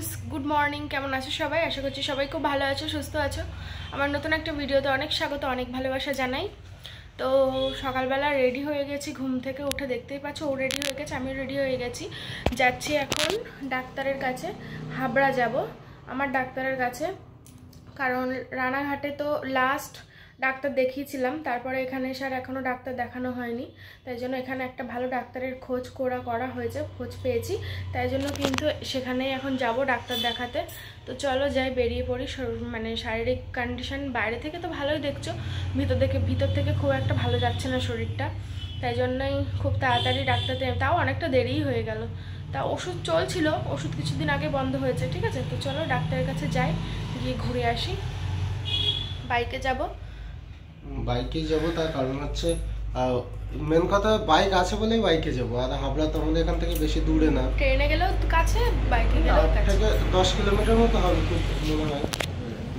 Friends, good morning. কেমন আছো সবাই? আশা করছি সবাই খুব ভালো আছো, সুস্থ আছো। আমার নতুন একটা ভিডিওতে অনেক স্বাগত, অনেক ভালোবাসা জানাই। তো সকালবেলা রেডি হয়ে গেছি, ঘুম থেকে উঠে দেখতেই পাচ্ছ ও রেডি হয়ে গেছে, আমি রেডি হয়ে গেছি। যাচ্ছি এখন ডাক্তারের কাছে, হাবড়া যাব আমার ডাক্তারের কাছে। কারণ রানাঘাটে তো লাস্ট ডাক্তার দেখিয়েছিলাম, তারপরে এখানে এসে আর এখনও ডাক্তার দেখানো হয়নি। তাই জন্য এখানে একটা ভালো ডাক্তারের খোঁজ করা হয়েছে, খোঁজ পেয়েছি। তাই জন্য কিন্তু সেখানেই এখন যাব ডাক্তার দেখাতে। তো চলো যাই, বেরিয়ে পড়ি। মানে শারীরিক কন্ডিশন বাইরে থেকে তো ভালোই দেখছো, ভিতর থেকে খুব একটা ভালো যাচ্ছে না শরীরটা। তাই জন্যই খুব তাড়াতাড়ি ডাক্তারতে, তাও অনেকটা দেরিই হয়ে গেল। তা ওষুধ চলছিল, ওষুধ কিছুদিন আগে বন্ধ হয়েছে, ঠিক আছে। তো চলো ডাক্তারের কাছে যাই, গিয়ে ঘুরে আসি। বাইকে যাব তার কারণ হচ্ছে মেন কথা বাইক আছে বলেই বাইকে যাবো। আর হাবড়া তো আমাদের এখান থেকে বেশি দূরে না, ট্রেনে গেলেও কাছে, বাইকে গেলেও কাছে, 10 কিলোমিটার মতো হবে খুব মনে হয়।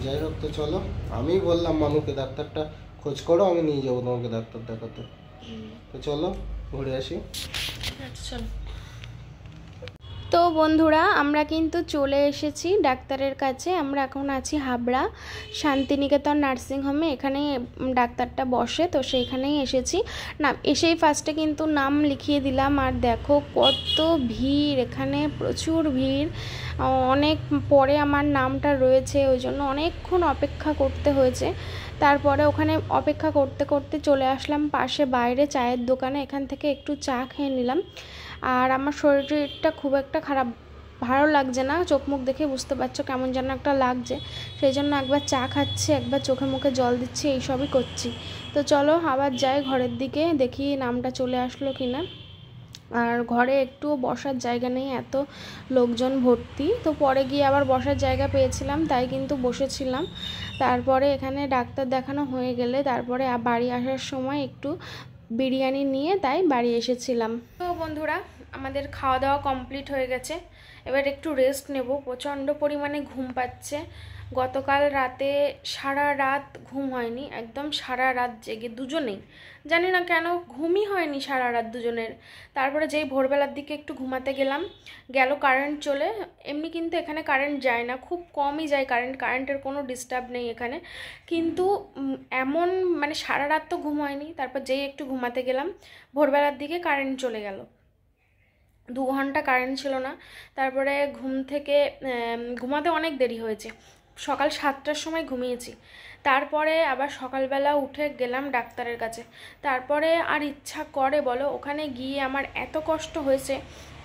যাই হোক, তো চলো। আমি বললাম মানুকে ডাক্তারটা খোঁজ করো, আমি নিয়ে যাবো তোমাকে ডাক্তার দেখাতে। তো চলো ঘুরে আসি। আচ্ছা চলো। তো বন্ধুরা, আমরা কিন্তু চলে এসেছি ডাক্তারের কাছে। আমরা এখন আছি হাবড়া শান্তিনিকেতন নার্সিংহোমে, এখানে ডাক্তারটা বসে। তো সেইখানেই এসেছি। না এসেই ফার্স্টে কিন্তু নাম লিখিয়ে দিলাম। আর দেখো কত ভিড়, এখানে প্রচুর ভিড়। অনেক পরে আমার নামটা রয়েছে, ওই জন্য অনেকক্ষণ অপেক্ষা করতে হয়েছে। তারপরে ওখানে অপেক্ষা করতে করতে চলে আসলাম পাশে বাইরে চায়ের দোকানে, এখান থেকে একটু চা খেয়ে নিলাম। আর আমার শরীরটা খুব একটা খারাপ, ভালো লাগছে না, চোখ মুখ দেখে বুঝতে পারছো কেমন যেন একটা লাগছে। সেই জন্য একবার চা খাচ্ছি, একবার চোখে মুখে জল দিচ্ছি, এইসবই করছি। তো চলো আবার যাই ঘরের দিকে, দেখি নামটা চলে আসলো কি না। আর ঘরে একটু বসার জায়গা নেই, এত লোকজন ভর্তি। তো পরে গিয়ে আবার বসার জায়গা পেয়েছিলাম, তাই কিন্তু বসেছিলাম। তারপরে এখানে ডাক্তার দেখানো হয়ে গেলে তারপরে বাড়ি আসার সময় একটু বিরিয়ানি নিয়ে তাই বাড়ি এসেছিলাম। তো বন্ধুরা, আমাদের খাওয়া দাওয়া কমপ্লিট হয়ে গেছে, এবার একটু রেস্ট নেব। প্রচণ্ড পরিমাণে ঘুম পাচ্ছে। গতকাল রাতে সারা রাত ঘুম হয়নি, একদম সারা রাত জেগে দুজনেই, জানি না কেন ঘুমই হয়নি সারা রাত দুজনের। তারপরে যেই ভোরবেলার দিকে একটু ঘুমাতে গেল কারেন্ট চলে। এমনি কিন্তু এখানে কারেন্ট যায় না, খুব কমই যায় কারেন্টের কোনো ডিস্টার্ব নেই এখানে। কিন্তু এমন মানে সারা রাত তো ঘুম হয়নি। তারপর যেই একটু ঘুমাতে গেলাম ভোরবেলার দিকে কারেন্ট চলে গেল, 2 ঘন্টা কারেন্ট ছিল না। তারপরে ঘুম থেকে ঘুমাতে অনেক দেরি হয়েছে, সকাল 7টার সময় ঘুমিয়েছি। তারপরে আবার সকালবেলা উঠে গেলাম ডাক্তারের কাছে। তারপরে আর ইচ্ছা করে বলো, ওখানে গিয়ে আমার এত কষ্ট হয়েছে,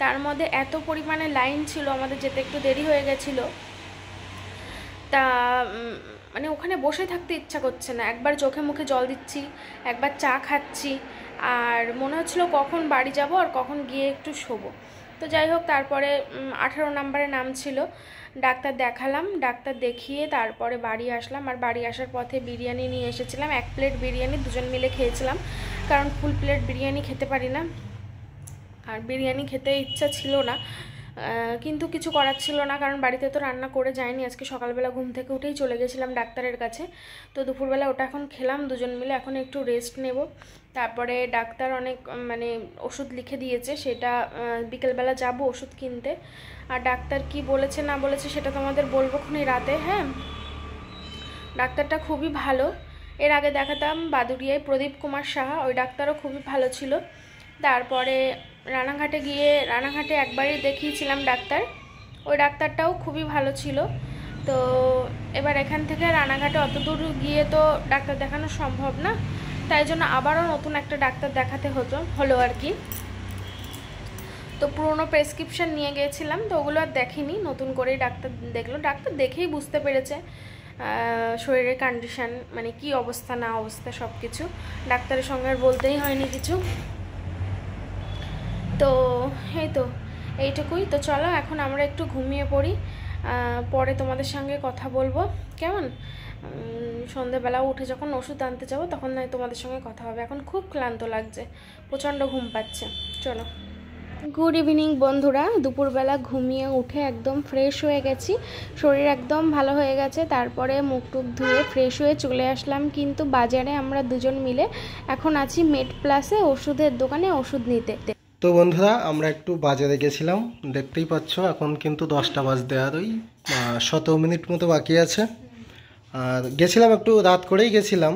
তার মধ্যে এত পরিমাণে লাইন ছিল, আমাদের যেতে একটু দেরি হয়ে গেছিলো। তা মানে ওখানে বসে থাকতে ইচ্ছা করছে না, একবার চোখে মুখে জল দিচ্ছি, একবার চা খাচ্ছি, আর মনে হচ্ছিলো কখন বাড়ি যাব আর কখন গিয়ে একটু শোবো। তো যাই হোক, তারপরে 18 নম্বরে নাম ছিল, ডাক্তার দেখালাম, ডাক্তার দেখিয়ে তারপরে বাড়ি আসলাম। আর বাড়ি আসার পথে বিরিয়ানি নিয়ে এসেছিলাম, 1 প্লেট বিরিয়ানি দুজন মিলে খেয়েছিলাম, কারণ ফুল প্লেট বিরিয়ানি খেতে পারি না। আর বিরিয়ানি খেতে ইচ্ছা ছিল না, কিন্তু কিছু করার ছিল না, কারণ বাড়িতে তো রান্না করে যায়নি। আজকে সকালবেলা ঘুম থেকে উঠেই চলে গেছিলাম ডাক্তারের কাছে। তো দুপুরবেলা ওটা এখন খেলাম দুজন মিলে, এখন একটু রেস্ট নেব। তারপরে ডাক্তার অনেক মানে ওষুধ লিখে দিয়েছে, সেটা বিকেলবেলা যাব ওষুধ কিনতে। আর ডাক্তার কি বলেছে না বলেছে সেটা তোমাদের বলবো খুনি রাতে। হ্যাঁ, ডাক্তারটা খুবই ভালো। এর আগে দেখাতাম বাদুড়িয়ায় প্রদীপ কুমার সাহা, ওই ডাক্তারও খুবই ভালো ছিল। তারপরে রানাঘাটে একবারই দেখিয়েছিলাম ডাক্তার, ওই ডাক্তারটাও খুবই ভালো ছিল। তো এবার এখান থেকে রানাঘাটে অত দূর গিয়ে তো ডাক্তার দেখানো সম্ভব না, তাই জন্য আবারও নতুন একটা ডাক্তার দেখাতে হলো আর কি। তো পুরনো প্রেসক্রিপশান নিয়ে গিয়েছিলাম, তো ওগুলো আর দেখিনি, নতুন করেই ডাক্তার দেখলো। ডাক্তার দেখেই বুঝতে পেরেছে শরীরের কন্ডিশান, মানে কি অবস্থা না অবস্থা সব কিছু ডাক্তারের সঙ্গে আর বলতেই হয়নি কিছু। তো এই তো এইটুকুই। তো চলো এখন আমরা একটু ঘুমিয়ে পড়ি, পরে তোমাদের সঙ্গে কথা বলবো কেমন। সন্ধ্যেবেলা উঠে যখন ওষুধ আনতে যাবো তখন নয় তোমাদের সঙ্গে কথা হবে। এখন খুব ক্লান্ত লাগছে, প্রচণ্ড ঘুম পাচ্ছে। চলো। গুড ইভিনিং বন্ধুরা, দুপুরবেলা ঘুমিয়ে উঠে একদম ফ্রেশ হয়ে গেছি, শরীর একদম ভালো হয়ে গেছে। তারপরে মুখ টুক ধুয়ে ফ্রেশ হয়ে চলে আসলাম কিন্তু বাজারে। আমরা দুজন মিলে এখন আছি মেড প্লাসে ওষুধের দোকানে ওষুধ নিতে। তো বন্ধুরা আমরা একটু বাজারে গেছিলাম, দেখতেই পাচ্ছ এখন কিন্তু 10টা বাজতে আর ওই 17 মিনিট মতো বাকি আছে। আর গেছিলাম একটু রাত করেই গেছিলাম।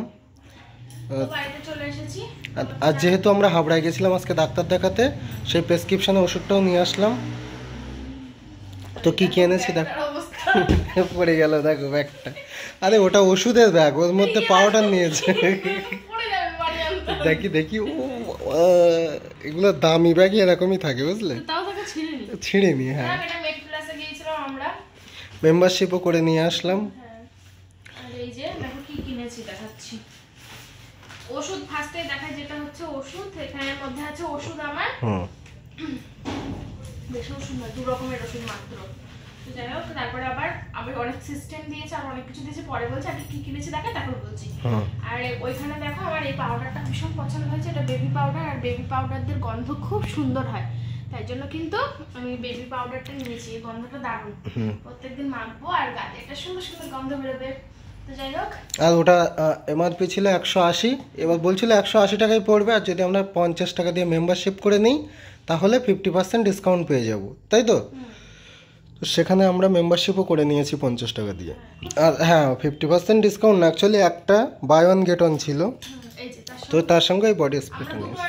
আর যেহেতু আমরা হাবড়ায় গেছিলাম আজকে ডাক্তার দেখাতে, সেই প্রেসক্রিপশনে ওষুধটাও নিয়ে আসলাম। তো কি কি এনেছি দেখো, পড়ে গেল দেখো ব্যাগটা। আরে ওটা ওষুধের ব্যাগ, ওর মধ্যে পাউডার নিয়েছে। দেখি দেখি, ও এগুলো দামি ব্যাগই এরকমই থাকে বুঝলে, ছিঁড়িনি। হ্যাঁ, মেম্বারশিপও করে নিয়ে আসলাম। ওষুধ ফার্স্টে দেখায়, যেটা হচ্ছে ওষুধ, এখানের মধ্যে আছে ওষুধ আমার বেশি ওষুধ নয়, 2 রকমের ওষুধ মাত্র। তো যাই হোক, তারপরে আবার অনেক সিস্টেম দিয়েছে আর অনেক কিছু দিয়েছে, পরে বলছে আমি কি কিনেছি দেখে তারপর বলছি। আর ওইখানে দেখো আমার এই পাউডারটা ভীষণ পছন্দ হয়েছে, এটা বেবি পাউডার, আর বেবি পাউডারদের গন্ধ খুব সুন্দর হয়, তাই জন্য কিন্তু আমি বেবি পাউডারটা নিয়েছি। এই গন্ধটা দারুণ, প্রত্যেকদিন মাখবো আর গায়ে একটা সুন্দর সুন্দর গন্ধ বেরোবে। তো যাই হোক, আর ওটা এমআরপি ছিল 180, এবার বলছিল 180 টাকায় পড়বে, আর যদি আমরা 50 টাকা দিয়ে মেম্বারশিপ করে নিই তাহলে 50% ডিসকাউন্ট পেয়ে যাব, তাই তো? তো সেখানে আমরা মেম্বারশিপও করে নিয়েছি 50 টাকা দিয়ে। আর হ্যাঁ, 50% ডিসকাউন্ট না, অ্যাকচুয়ালি একটা বাই ওয়ান গেট ওয়ান ছিল, তো তার সঙ্গে এই বডি স্প্রেটা নিয়েছি।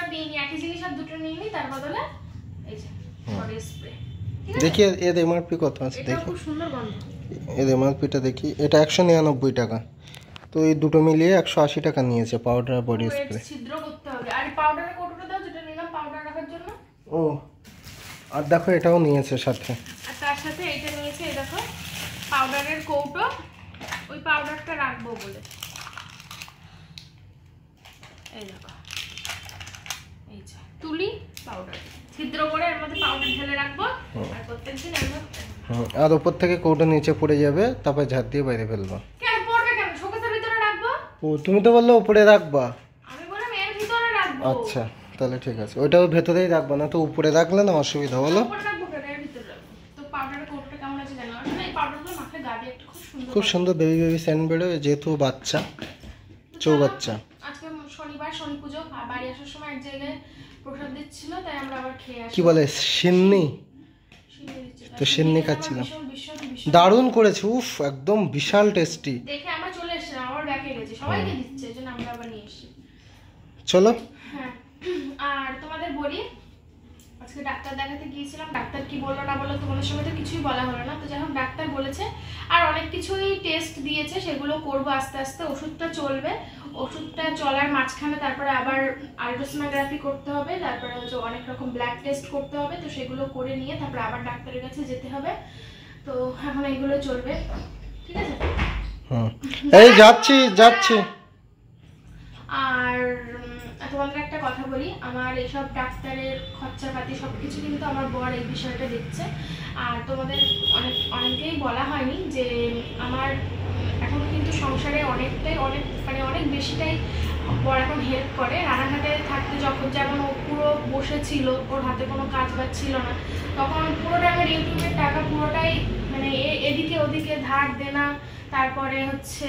দেখি এর এমআরপি কত আছে দেখি, এর এমআরপিটা দেখি। এটা 199 টাকা, তো এই দুটো মিলিয়ে 180 টাকা নিয়েছে পাউডার আর বডি স্প্রে। ও, আর দেখো এটাও নিয়েছে সাথে, আর তার সাথে এইটা নিয়েছে, এই দেখো পাউডারের কৌটো, ওই পাউডারটা রাখবো বলে। এই দেখো, এই যে তুলি পাউডার, ছিদ্র করে এর মধ্যে পাউডার ঢেলে রাখবো, আর প্রত্যেকদিন এর মধ্যে। আর উপর থেকে কৌটো নিচে পড়ে যাবে, তারপর ঝাড় দিয়ে বাইরে ফেলবা। কেন পড়বে, কেন শোকেসের ভিতরে রাখবো। ও, তুমি তো বললে উপরে রাখবা। আমি বললাম এর ভিতরে রাখবো। আচ্ছা, তাহলে ঠিক আছে, ওইটাও ভেতরেই রাখবো, না তো উপরে রাখলে না অসুবিধা। বলো, খুব সুন্দর বেবি বেবি সেন্ট বেরোয়, যেহেতু বাচ্চা, চৌবাচ্চা। আজকে শনিবার, শনি পুজো, বাড়ি আসার সময় এক জায়গায় প্রসাদ দিচ্ছিল, তাই আমরা আবার খেয়ে আসি। কি বলে, সিন্নি? তো সিন্নি খাচ্ছিলাম, দারুণ করেছে, উফ একদম বিশাল টেস্টি। দেখে আমরা চলে এসেছিলাম, আমার ব্যাগে গেছে, সবাইকে দিচ্ছে, এজন্য আমরা আবার নিয়ে এসেছি। চলো। হ্যাঁ, আর তোমাদের বলি, আজকে ডাক্তার দেখাতে গিয়েছিলাম, ডাক্তার কি বললো না বললো তোমাদের সঙ্গে তো কিছুই বলা হলো না। তো যাই হোক, ডাক্তার বলেছে আর অনেক কিছুই টেস্ট দিয়েছে, সেগুলো করবো আস্তে আস্তে। ওষুধটা চলবে, ওষুধটা চলার মাঝখানে তারপরে আবার আল্ট্রাসোনোগ্রাফি করতে হবে, তারপরে হচ্ছে অনেক রকম ব্লাড টেস্ট করতে হবে, তো সেগুলো করে নিয়ে তারপরে আবার ডাক্তারের কাছে যেতে হবে। তো এখন এইগুলো চলবে, ঠিক আছে? এই যাচ্ছি যাচ্ছি। আর তোমাদের একটা কথা বলি, আমার এইসব ডাক্তারের খরচাপাতি সবকিছু কিন্তু আমার বর এই বিষয়টা দেখছে। আর তোমাদের অনেকেই বলা হয়নি যে আমার এখন কিন্তু সংসারে অনেক বেশিটাই বর এখন হেল্প করে। রানাঘাটে থাকতে যখন যেমন ও পুরো বসেছিল, ওর হাতে কোনো কাজ বাজ ছিল না, তখন পুরোটা আমার ইউটিউবের টাকা পুরোটাই মানে এদিকে ওদিকে ধার দেনা, তারপরে হচ্ছে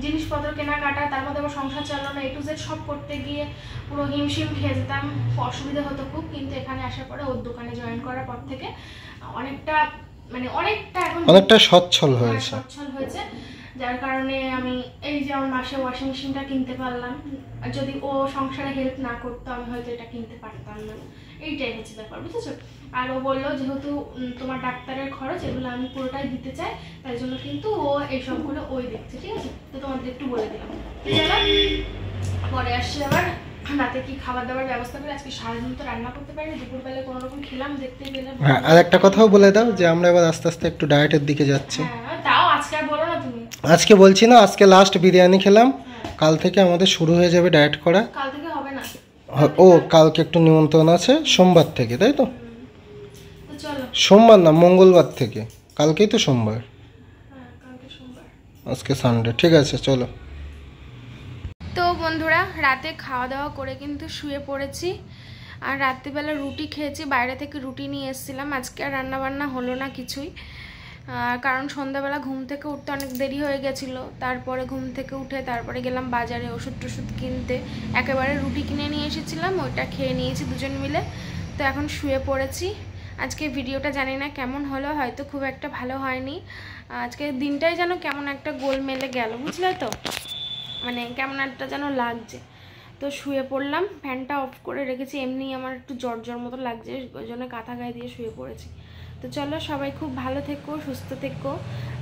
জিনিসপত্র কেনাকাটা, তার মধ্যে আবার সংসার চালানো, A to Z সব করতে গিয়ে পুরো হিমশিম খেয়ে যেতাম, অসুবিধা হতো খুব। কিন্তু এখানে আসার পরে, ওর দোকানে জয়েন করার পর থেকে অনেকটা এখন অনেকটা সচ্ছল হয়েছে, যার কারণে আমি এই যে আমার মাসে ওয়াশিং মেশিনটা কিনতে পারলাম। আর যদি ও সংসারে হেল্প না করতো আমি হয়তো এটা কিনতে পারতাম না, এইটাই হচ্ছে ব্যাপার, বুঝেছো? আর ও বললো যেহেতু তোমার ডাক্তারের খরচ এগুলো আমি পুরোটাই দিতে চাই, তাই জন্য কিন্তু ও এইসবগুলো ওই দেখছে, ঠিক আছে? তো তোমাদের একটু বলে দিলাম। পরে আসছে আবার রাতে কি খাবার দাবার ব্যবস্থা করে, আজকে সারাদিন তো রান্না করতে পারিনি, দুপুরবেলা কোনো রকম খেলাম, দেখতে গেলাম। হ্যাঁ, আর একটা কথাও বলে দাও যে আমরা এবার আস্তে আস্তে একটু ডায়েটের দিকে যাচ্ছি। হ্যাঁ, তাও আজকে আর বলো না তুমি। আজকে বলছি না, আজকে লাস্ট বিরিয়ানি খেলাম, কাল থেকে আমাদের শুরু হয়ে যাবে ডায়েট করা। কাল থেকে হবে না, ও কালকে একটু নিমন্ত্রণ আছে, সোমবার থেকে, তাই তো? চলো, সোমবার না, মঙ্গলবার থেকে, কালকেই তো সোমবার, কালকে সোমবার, আজকে সানডে। ঠিক আছে, চলো। তো বন্ধুরা, রাতে খাওয়া দাওয়া করে কিন্তু শুয়ে পড়েছি। আর রাত্রিবেলা রুটি খেয়েছি, বাইরে থেকে রুটি নিয়ে এসেছিলাম। আজকে আর রান্নাবান্না হলো না কিছুই, কারণ সন্ধ্যাবেলা ঘুম থেকে উঠতে অনেক দেরি হয়ে গেছিলো। তারপরে ঘুম থেকে উঠে তারপরে গেলাম বাজারে ওষুধ টষুধ কিনতে, একেবারে রুটি কিনে নিয়ে এসেছিলাম, ওইটা খেয়ে নিয়েছি দুজন মিলে। তো এখন শুয়ে পড়েছি। আজকে ভিডিওটা জানি না কেমন হলো, হয়তো খুব একটা ভালো হয়নি। আজকে দিনটাই যেন কেমন একটা গোলমেলে গেল, বুঝলে তো, মানে কেমন একটা যেন লাগছে। তো শুয়ে পড়লাম, ফ্যানটা অফ করে রেখেছি, এমনি আমার একটু জ্বর জ্বর মতো লাগছে, ওই জন্য কাঁথা গায়ে দিয়ে শুয়ে পড়েছি। তো চলো, সবাই খুব ভালো থেকো, সুস্থ থেকো।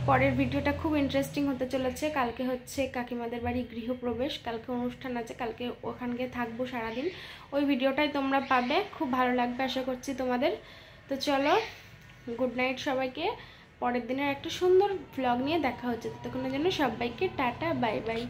পরের ভিডিওটা খুব ইন্টারেস্টিং হতে চলেছে। কালকে হচ্ছে কাকিমাদের বাড়ি গৃহপ্রবেশ, কালকে অনুষ্ঠান আছে, কালকে ওখানকে থাকবো সারাদিন। ওই ভিডিওটাই তোমরা পাবে, খুব ভালো লাগবে আশা করছি তোমাদের। তো চলো, গুড নাইট সবাইকে। পরের দিনের একটা সুন্দর ভ্লগ নিয়ে দেখা হচ্ছে, ততক্ষণের জন্য সবাইকে টাটা, বাই বাই।